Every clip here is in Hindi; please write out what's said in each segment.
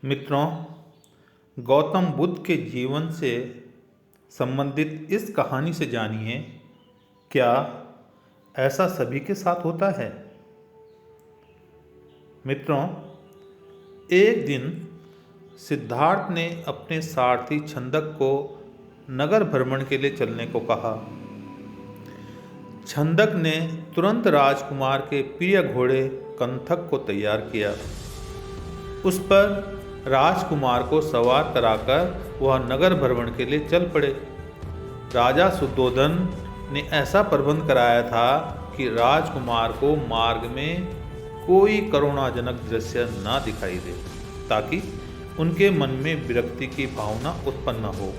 मित्रों, गौतम बुद्ध के जीवन से संबंधित इस कहानी से जानिए, क्या ऐसा सभी के साथ होता है? मित्रों, एक दिन सिद्धार्थ ने अपने सारथी छंदक को नगर भ्रमण के लिए चलने को कहा। छंदक ने तुरंत राजकुमार के प्रिय घोड़े कंथक को तैयार किया। उस पर राजकुमार को सवार कराकर वह नगर भ्रमण के लिए चल पड़े। राजा शुद्धोधन ने ऐसा प्रबंध कराया था कि राजकुमार को मार्ग में कोई करुणाजनक दृश्य न दिखाई दे, ताकि उनके मन में विरक्ति की भावना उत्पन्न हो।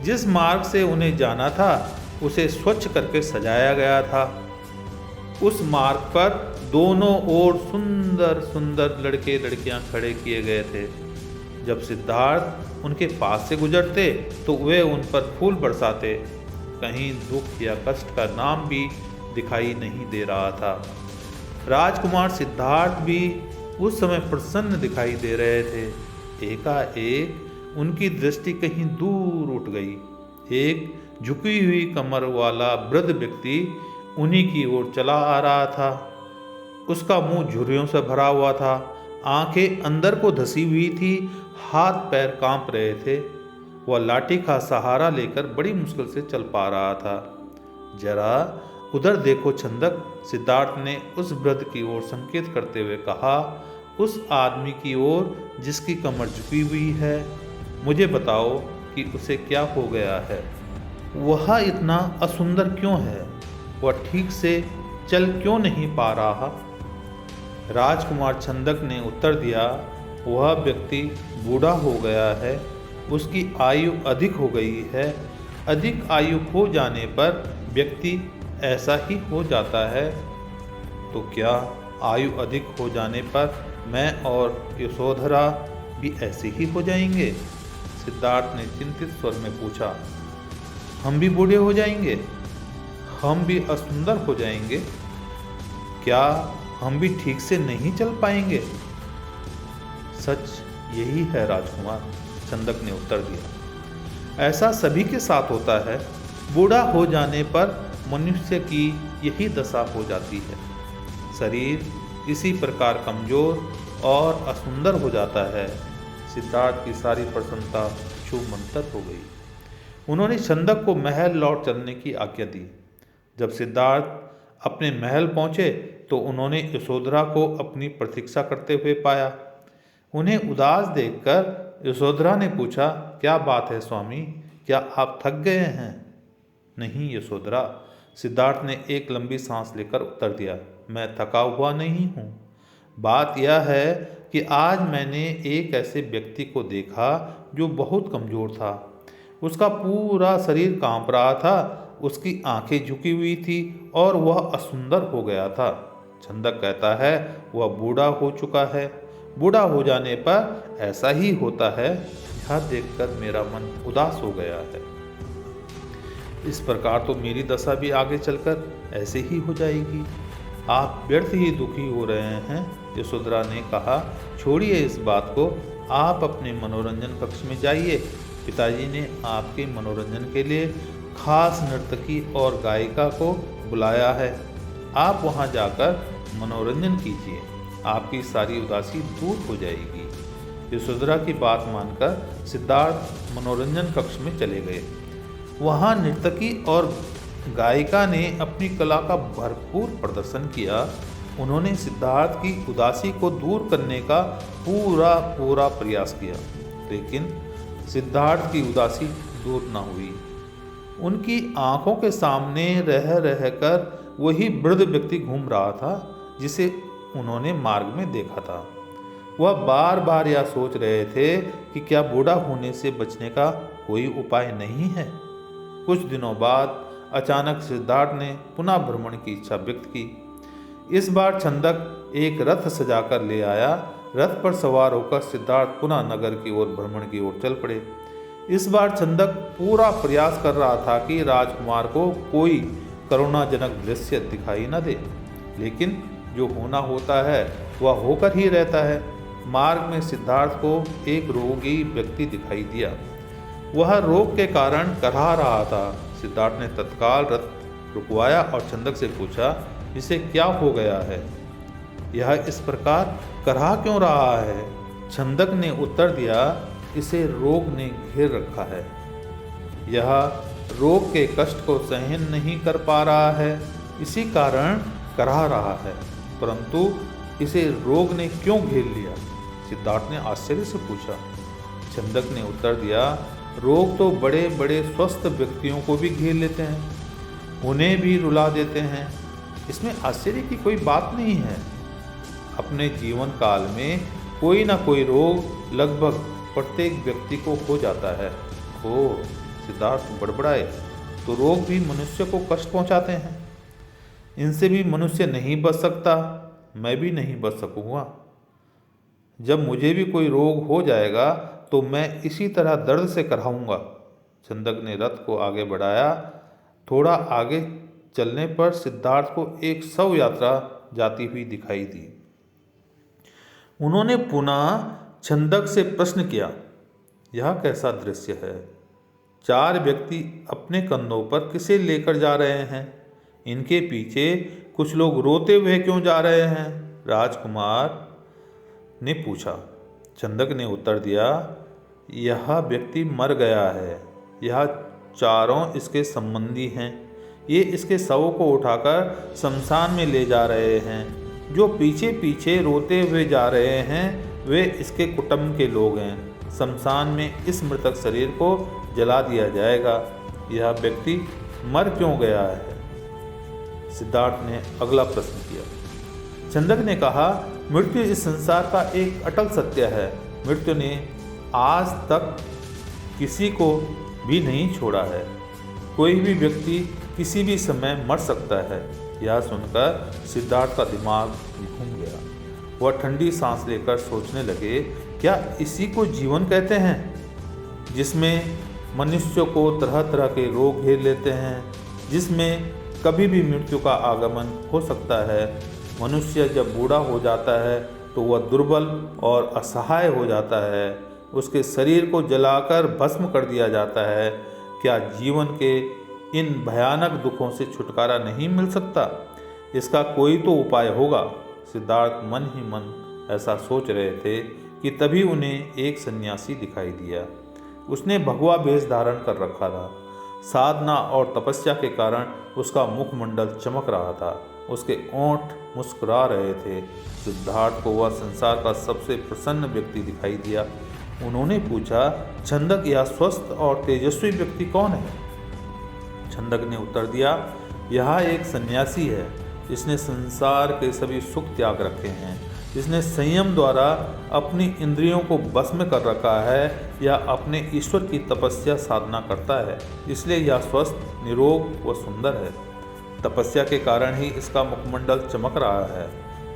जिस मार्ग से उन्हें जाना था उसे स्वच्छ करके सजाया गया था। उस मार्ग पर दोनों ओर सुंदर सुंदर लड़के लड़कियां खड़े किए गए थे। जब सिद्धार्थ उनके पास से गुजरते तो वे उन पर फूल बरसाते। कहीं दुख या कष्ट का नाम भी दिखाई नहीं दे रहा था। राजकुमार सिद्धार्थ भी उस समय प्रसन्न दिखाई दे रहे थे। एकाएक उनकी दृष्टि कहीं दूर उठ गई। एक झुकी हुई कमर वाला वृद्ध व्यक्ति उन्हीं की ओर चला आ रहा था। उसका मुंह झुर्रियों से भरा हुआ था, आंखें अंदर को धसी हुई थी, हाथ पैर कांप रहे थे। वह लाठी का सहारा लेकर बड़ी मुश्किल से चल पा रहा था। जरा उधर देखो छंदक, सिद्धार्थ ने उस वृद्ध की ओर संकेत करते हुए कहा। उस आदमी की ओर जिसकी कमर झुकी हुई है, मुझे बताओ कि उसे क्या हो गया है। वह इतना असुंदर क्यों है? वह ठीक से चल क्यों नहीं पा रहा? राजकुमार छंदक ने उत्तर दिया, वह व्यक्ति बूढ़ा हो गया है, उसकी आयु अधिक हो गई है। अधिक आयु हो जाने पर व्यक्ति ऐसा ही हो जाता है। तो क्या आयु अधिक हो जाने पर मैं और यशोधरा भी ऐसे ही हो जाएंगे? सिद्धार्थ ने चिंतित स्वर में पूछा। हम भी बूढ़े हो जाएंगे? हम भी असुंदर हो जाएंगे? क्या हम भी ठीक से नहीं चल पाएंगे? सच यही है राजकुमार, छंदक ने उत्तर दिया। ऐसा सभी के साथ होता है। बूढ़ा हो जाने पर मनुष्य की यही दशा हो जाती है। शरीर इसी प्रकार कमजोर और असुंदर हो जाता है। सिद्धार्थ की सारी प्रसन्नता छूमंतर हो गई। उन्होंने छंदक को महल लौट चलने की आज्ञा दी। जब सिद्धार्थ अपने महल पहुंचे तो उन्होंने यशोधरा को अपनी प्रतीक्षा करते हुए पाया। उन्हें उदास देखकर यशोधरा ने पूछा, क्या बात है स्वामी, क्या आप थक गए हैं? नहीं यशोधरा, सिद्धार्थ ने एक लंबी सांस लेकर उत्तर दिया, मैं थका हुआ नहीं हूँ। बात यह है कि आज मैंने एक ऐसे व्यक्ति को देखा जो बहुत कमज़ोर था। उसका पूरा शरीर कांप रहा था, उसकी आंखें झुकी हुई थी और वह असुंदर हो गया था। छंदक कहता है वह बूढ़ा हो चुका है। बूढ़ा हो जाने पर ऐसा ही होता है। यह देखकर मेरा मन उदास हो गया है। इस प्रकार तो मेरी दशा भी आगे चलकर ऐसे ही हो जाएगी। आप व्यर्थ ही दुखी हो रहे हैं, यशोधरा ने कहा। छोड़िए इस बात को, आप अपने मनोरंजन कक्ष में जाइए। पिताजी ने आपके मनोरंजन के लिए खास नर्तकी और गायिका को बुलाया है। आप वहां जाकर मनोरंजन कीजिए, आपकी सारी उदासी दूर हो जाएगी। यशोधरा की बात मानकर सिद्धार्थ मनोरंजन कक्ष में चले गए। वहां नर्तकी और गायिका ने अपनी कला का भरपूर प्रदर्शन किया। उन्होंने सिद्धार्थ की उदासी को दूर करने का पूरा प्रयास किया, लेकिन सिद्धार्थ की उदासी दूर न हुई। उनकी आंखों के सामने रह रहकर वही वृद्ध व्यक्ति घूम रहा था जिसे उन्होंने मार्ग में देखा था। वह बार बार यह सोच रहे थे कि क्या बूढ़ा होने से बचने का कोई उपाय नहीं है। कुछ दिनों बाद अचानक सिद्धार्थ ने पुनः भ्रमण की इच्छा व्यक्त की। इस बार छंदक एक रथ सजाकर ले आया। रथ पर सवार होकर सिद्धार्थ पुनः नगर की ओर भ्रमण की ओर चल पड़े। इस बार छंदक पूरा प्रयास कर रहा था कि राजकुमार को कोई करुणाजनक दृश्य दिखाई न दे, लेकिन जो होना होता है वह होकर ही रहता है। मार्ग में सिद्धार्थ को एक रोगी व्यक्ति दिखाई दिया। वह रोग के कारण कराह रहा था। सिद्धार्थ ने तत्काल रथ रुकवाया और छंदक से पूछा, इसे क्या हो गया है? यह इस प्रकार कराह क्यों रहा है? छंदक ने उत्तर दिया, इसे रोग ने घेर रखा है। यह रोग के कष्ट को सहन नहीं कर पा रहा है, इसी कारण कराह रहा है। परंतु इसे रोग ने क्यों घेर लिया? सिद्धार्थ ने आश्चर्य से पूछा। छंदक ने उत्तर दिया, रोग तो बड़े बड़े स्वस्थ व्यक्तियों को भी घेर लेते हैं, उन्हें भी रुला देते हैं। इसमें आश्चर्य की कोई बात नहीं है। अपने जीवन काल में कोई ना कोई रोग लगभग प्रत्येक व्यक्ति को हो जाता है। ओह, सिद्धार्थ बड़बड़ाए, तो रोग भी मनुष्य को कष्ट पहुंचाते हैं। इनसे भी मनुष्य नहीं बच सकता, मैं भी नहीं बच सकूंगा। जब मुझे भी कोई रोग हो जाएगा तो मैं इसी तरह दर्द से कराहूंगा। छंदक ने रथ को आगे बढ़ाया। थोड़ा आगे चलने पर सिद्धार्थ को एक शव यात्रा जाती हुई दिखाई दी। उन्होंने पुनः छंदक से प्रश्न किया, यह कैसा दृश्य है? 4 व्यक्ति अपने कंधों पर किसे लेकर जा रहे हैं? इनके पीछे कुछ लोग रोते हुए क्यों जा रहे हैं? राजकुमार ने पूछा। छंदक ने उत्तर दिया, यह व्यक्ति मर गया है। यह चारों इसके संबंधी हैं। ये इसके शव को उठाकर शमशान में ले जा रहे हैं। जो पीछे पीछे रोते हुए जा रहे हैं वे इसके कुटुंब के लोग हैं। शमशान में इस मृतक शरीर को जला दिया जाएगा। यह व्यक्ति मर क्यों गया है? सिद्धार्थ ने अगला प्रश्न किया। छंदक ने कहा, मृत्यु इस संसार का एक अटल सत्य है। मृत्यु ने आज तक किसी को भी नहीं छोड़ा है। कोई भी व्यक्ति किसी भी समय मर सकता है। यह सुनकर सिद्धार्थ का दिमाग घूम गया। वह ठंडी सांस लेकर सोचने लगे, क्या इसी को जीवन कहते हैं, जिसमें मनुष्य को तरह तरह के रोग घेर लेते हैं, जिसमें कभी भी मृत्यु का आगमन हो सकता है। मनुष्य जब बूढ़ा हो जाता है तो वह दुर्बल और असहाय हो जाता है। उसके शरीर को जलाकर भस्म कर दिया जाता है। क्या जीवन के इन भयानक दुखों से छुटकारा नहीं मिल सकता? इसका कोई तो उपाय होगा। सिद्धार्थ मन ही मन ऐसा सोच रहे थे कि तभी उन्हें एक सन्यासी दिखाई दिया। उसने भगवा वेश धारण कर रखा था। साधना और तपस्या के कारण उसका मुखमंडल चमक रहा था। उसके ओंठ मुस्कुरा रहे थे। सिद्धार्थ को वह संसार का सबसे प्रसन्न व्यक्ति दिखाई दिया। उन्होंने पूछा, छंदक, यह स्वस्थ और तेजस्वी व्यक्ति कौन है? छंदक ने उत्तर दिया, यह एक सन्यासी है। इसने संसार के सभी सुख त्याग रखे हैं। जिसने संयम द्वारा अपनी इंद्रियों को भस्म कर रखा है या अपने ईश्वर की तपस्या साधना करता है, इसलिए यह स्वस्थ, निरोग व सुंदर है। तपस्या के कारण ही इसका मुखमंडल चमक रहा है।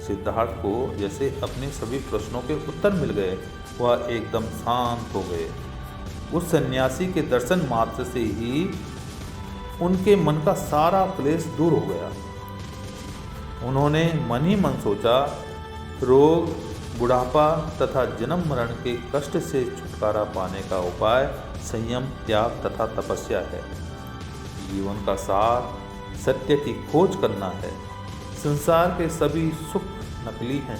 सिद्धार्थ को जैसे अपने सभी प्रश्नों के उत्तर मिल गए। वह एकदम शांत हो गए। उस सन्यासी के दर्शन मात्र से ही उनके मन का सारा क्लेश दूर हो गया। उन्होंने मन ही मन सोचा, रोग, बुढ़ापा तथा जन्म मरण के कष्ट से छुटकारा पाने का उपाय संयम, त्याग तथा तपस्या है। जीवन का सार सत्य की खोज करना है। संसार के सभी सुख नकली हैं।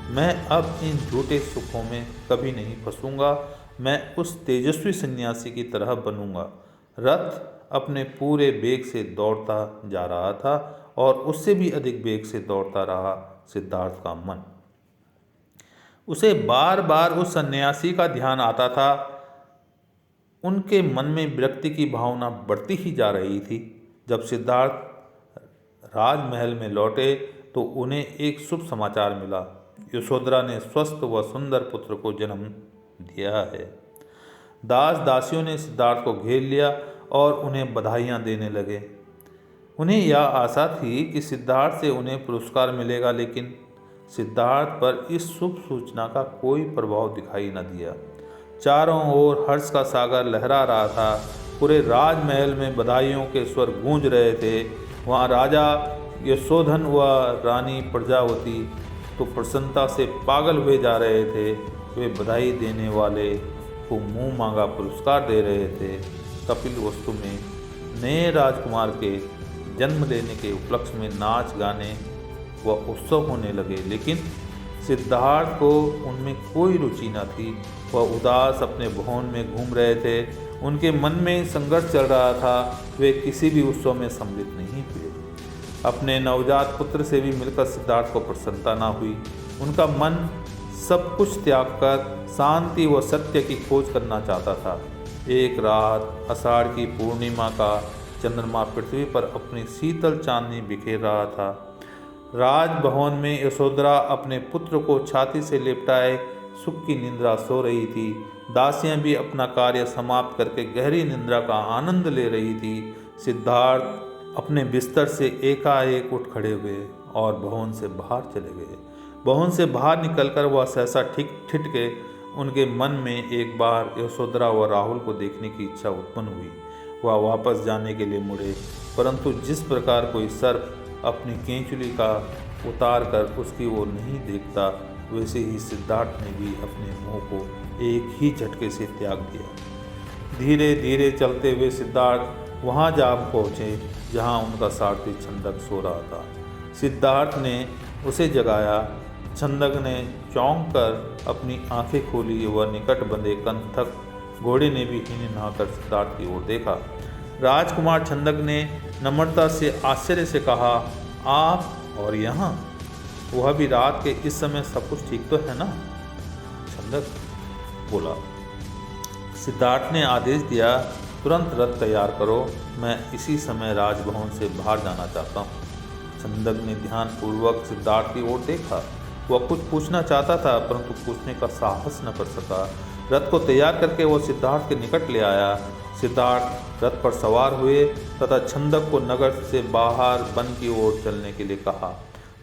मैं अब इन झूठे सुखों में कभी नहीं फंसूंगा। मैं उस तेजस्वी सन्यासी की तरह बनूंगा। रथ अपने पूरे वेग से दौड़ता जा रहा था और उससे भी अधिक वेग से दौड़ता रहा सिद्धार्थ का मन। उसे बार बार उस सन्यासी का ध्यान आता था। उनके मन में विरक्ति की भावना बढ़ती ही जा रही थी। जब सिद्धार्थ राजमहल में लौटे तो उन्हें एक शुभ समाचार मिला। यशोधरा ने स्वस्थ व सुंदर पुत्र को जन्म दिया है। दास दासियों ने सिद्धार्थ को घेर लिया और उन्हें बधाइयाँ देने लगे। उन्हें यह आशा थी कि सिद्धार्थ से उन्हें पुरस्कार मिलेगा, लेकिन सिद्धार्थ पर इस शुभ सूचना का कोई प्रभाव दिखाई न दिया। चारों ओर हर्ष का सागर लहरा रहा था। पूरे राजमहल में बधाइयों के स्वर गूंज रहे थे। वहाँ राजा यशोधन व रानी प्रजावती तो प्रसन्नता से पागल हुए जा रहे थे। वे बधाई देने वाले को मुंह मांगा पुरस्कार दे रहे थे। कपिलवस्तु में नए राजकुमार के जन्म लेने के उपलक्ष्य में नाच गाने व उत्सव होने लगे, लेकिन सिद्धार्थ को उनमें कोई रुचि न थी। वह उदास अपने भवन में घूम रहे थे। उनके मन में संघर्ष चल रहा था। वे किसी भी उत्सव में सम्मिलित नहीं हुए। अपने नवजात पुत्र से भी मिलकर सिद्धार्थ को प्रसन्नता न हुई। उनका मन सब कुछ त्याग कर शांति व सत्य की खोज करना चाहता था। एक रात आषाढ़ की पूर्णिमा का चंद्रमा पृथ्वी पर अपनी शीतल चांदनी बिखेर रहा था। राजभवन में यशोधरा अपने पुत्र को छाती से लिपटाए सुख की निद्रा सो रही थी। दासियां भी अपना कार्य समाप्त करके गहरी निद्रा का आनंद ले रही थी। सिद्धार्थ अपने बिस्तर से एकाएक उठ खड़े हुए और भवन से बाहर चले गए। भवन से बाहर निकलकर वह सहसा ठिठके। उनके मन में एक बार यशोधरा व राहुल को देखने की इच्छा उत्पन्न हुई। वह वापस जाने के लिए मुड़े, परंतु जिस प्रकार कोई सर्प अपनी केंचुली का उतार कर उसकी ओर नहीं देखता, वैसे ही सिद्धार्थ ने भी अपने मुंह को एक ही झटके से त्याग दिया। धीरे धीरे चलते हुए सिद्धार्थ वहां जा पहुँचे जहां उनका सारथी छंदक सो रहा था। सिद्धार्थ ने उसे जगाया। छंदक ने चौंक कर अपनी आंखें खोली। वह निकट बंधे कंथक घोड़े ने भी हीन नहाकर सिद्धार्थ की ओर देखा। राजकुमार छंदक ने नम्रता से आश्चर्य से कहा, आप और यहाँ? वह भी रात के इस समय सब कुछ ठीक तो है ना? छंदक बोला। सिद्धार्थ ने आदेश दिया, तुरंत रथ तैयार करो, मैं इसी समय राजभवन से बाहर जाना चाहता हूँ। छंदक ने ध्यानपूर्वक सिद्धार्थ की ओर देखा। वह कुछ पूछना चाहता था, परंतु पूछने का साहस न कर सका। रथ को तैयार करके वह सिद्धार्थ के निकट ले आया। सिद्धार्थ रथ पर सवार हुए तथा छंदक को नगर से बाहर वन की ओर चलने के लिए कहा।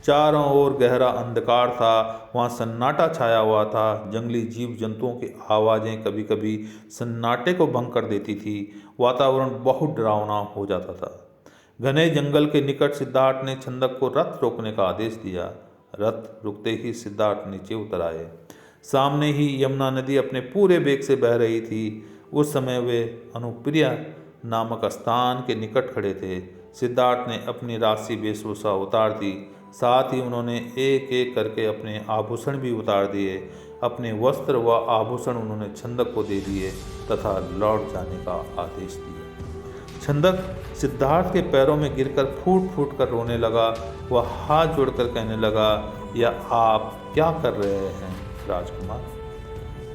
चारों ओर गहरा अंधकार था। वहाँ सन्नाटा छाया हुआ था। जंगली जीव जंतुओं की आवाज़ें कभी कभी सन्नाटे को भंग कर देती थी। वातावरण बहुत डरावना हो जाता था। घने जंगल के निकट सिद्धार्थ ने छंदक को रथ रोकने का आदेश दिया। रथ रुकते ही सिद्धार्थ नीचे उतर आए। सामने ही यमुना नदी अपने पूरे वेग से बह रही थी। उस समय वे अनुप्रिया नामक स्थान के निकट खड़े थे। सिद्धार्थ ने अपनी राशि वेशभूषा उतार दी। साथ ही उन्होंने एक एक करके अपने आभूषण भी उतार दिए। अपने वस्त्र व आभूषण उन्होंने छंदक को दे दिए तथा लौट जाने का आदेश दिया। छंदक सिद्धार्थ के पैरों में गिरकर फूट फूट कर रोने लगा। वह हाथ जोड़कर कहने लगा, यह आप क्या कर रहे हैं राजकुमार?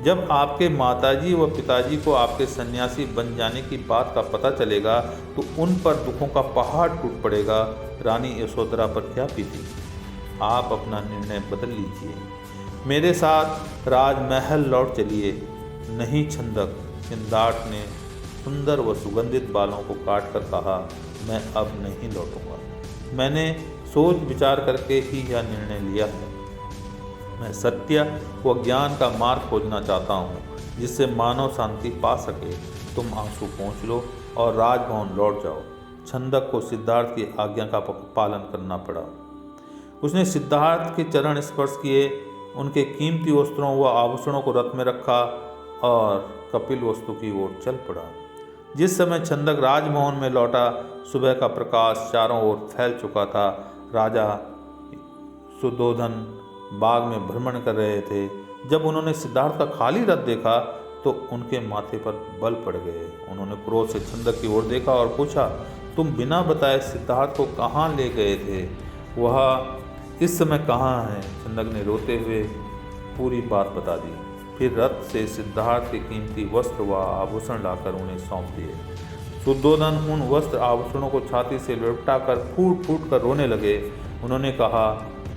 जब आपके माताजी व पिताजी को आपके सन्यासी बन जाने की बात का पता चलेगा तो उन पर दुखों का पहाड़ टूट पड़ेगा। रानी यशोधरा पर क्या बीती? आप अपना निर्णय बदल लीजिए, मेरे साथ राजमहल लौट चलिए। नहीं छंदक, सिद्धार्थ ने सुंदर व सुगंधित बालों को काट कर कहा, मैं अब नहीं लौटूंगा। मैंने सोच विचार करके ही यह निर्णय लिया है। मैं सत्य व ज्ञान का मार्ग खोजना चाहता हूँ जिससे मानव शांति पा सके। तुम आंसू पोंछ लो और राजभवन लौट जाओ। छंदक को सिद्धार्थ की आज्ञा का पालन करना पड़ा। उसने सिद्धार्थ के चरण स्पर्श किए, उनके कीमती वस्त्रों व आभूषणों को रथ में रखा और कपिलवस्तु की ओर चल पड़ा। जिस समय छंदक राजभवन में लौटा, सुबह का प्रकाश चारों ओर फैल चुका था। राजा सुधोधन बाग में भ्रमण कर रहे थे। जब उन्होंने सिद्धार्थ का खाली रथ देखा तो उनके माथे पर बल पड़ गए। उन्होंने क्रोध से छंदक की ओर देखा और पूछा, तुम बिना बताए सिद्धार्थ को कहाँ ले गए थे? वह इस समय कहाँ है? छंदक ने रोते हुए पूरी बात बता दी। फिर रथ से सिद्धार्थ के कीमती वस्त्र व आभूषण लाकर उन्हें सौंप दिए। शुद्धोधन उन वस्त्र आभूषणों को छाती से लपटा कर फूट फूट कर रोने लगे। उन्होंने कहा,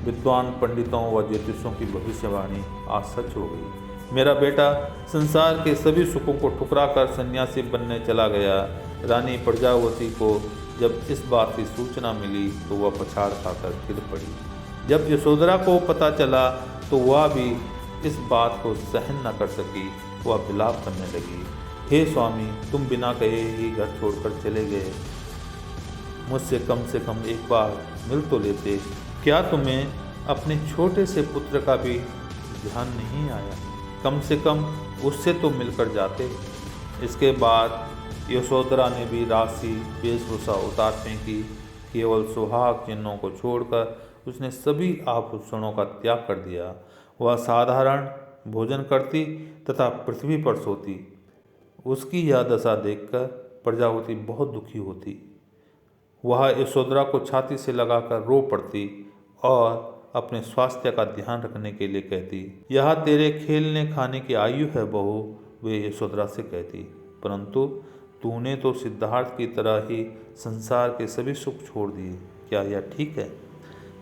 विद्वान पंडितों व ज्योतिषों की भविष्यवाणी आज सच हो गई। मेरा बेटा संसार के सभी सुखों को ठुकरा कर सन्यासी बनने चला गया। रानी प्रजावती को जब इस बात की सूचना मिली तो वह पछाड़ खाकर गिर पड़ी। जब यशोधरा को पता चला तो वह भी इस बात को सहन न कर सकी। वह विलाप करने लगी, हे स्वामी, तुम बिना कहे ही घर छोड़कर चले गए। मुझसे कम से कम एक बार मिल तो लेते। क्या तुम्हें अपने छोटे से पुत्र का भी ध्यान नहीं आया। कम से कम उससे तो मिलकर जाते। इसके बाद यशोधरा ने भी राशि वेशभूषा उतार फेंकी। केवल सुहाग चिन्हों को छोड़कर उसने सभी आभूषणों का त्याग कर दिया। वह साधारण भोजन करती तथा पृथ्वी पर सोती। उसकी यह दशा देखकर प्रजापति बहुत दुखी होती। वह यशोधरा को छाती से लगाकर रो पड़ती और अपने स्वास्थ्य का ध्यान रखने के लिए कहती, यह तेरे खेलने खाने की आयु है बहू, वे यशोधरा से कहती। परंतु तूने तो सिद्धार्थ की तरह ही संसार के सभी सुख छोड़ दिए। क्या यह ठीक है?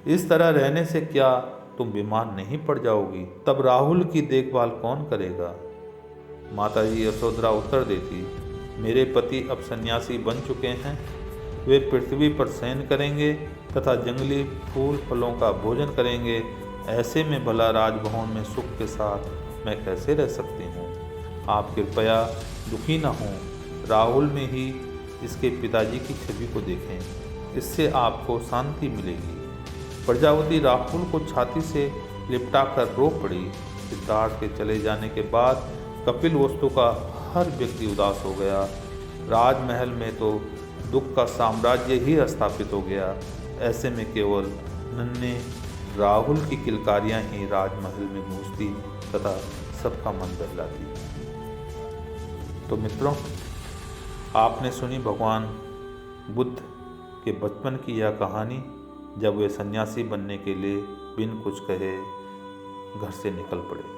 इस तरह रहने से क्या तुम बीमार नहीं पड़ जाओगी? तब राहुल की देखभाल कौन करेगा? माताजी यशोधरा उत्तर देती, मेरे पति अब सन्यासी बन चुके हैं। वे पृथ्वी पर शयन करेंगे तथा जंगली फूल फलों का भोजन करेंगे। ऐसे में भला राजभवन में सुख के साथ मैं कैसे रह सकती हूँ? आप कृपया दुखी न हों। राहुल में ही इसके पिताजी की छवि को देखें, इससे आपको शांति मिलेगी। प्रजापति राहुल को छाती से लिपटाकर रो पड़ी। सिद्धार्थ के चले जाने के बाद कपिल वस्तु का हर व्यक्ति उदास हो गया। राजमहल में तो दुख का साम्राज्य ही स्थापित हो गया। ऐसे में केवल नन्हे राहुल की किलकारियां ही राजमहल में गूंजती तथा सबका मन बहलाती। तो मित्रों, आपने सुनी भगवान बुद्ध के बचपन की यह कहानी, जब वे सन्यासी बनने के लिए बिन कुछ कहे घर से निकल पड़े।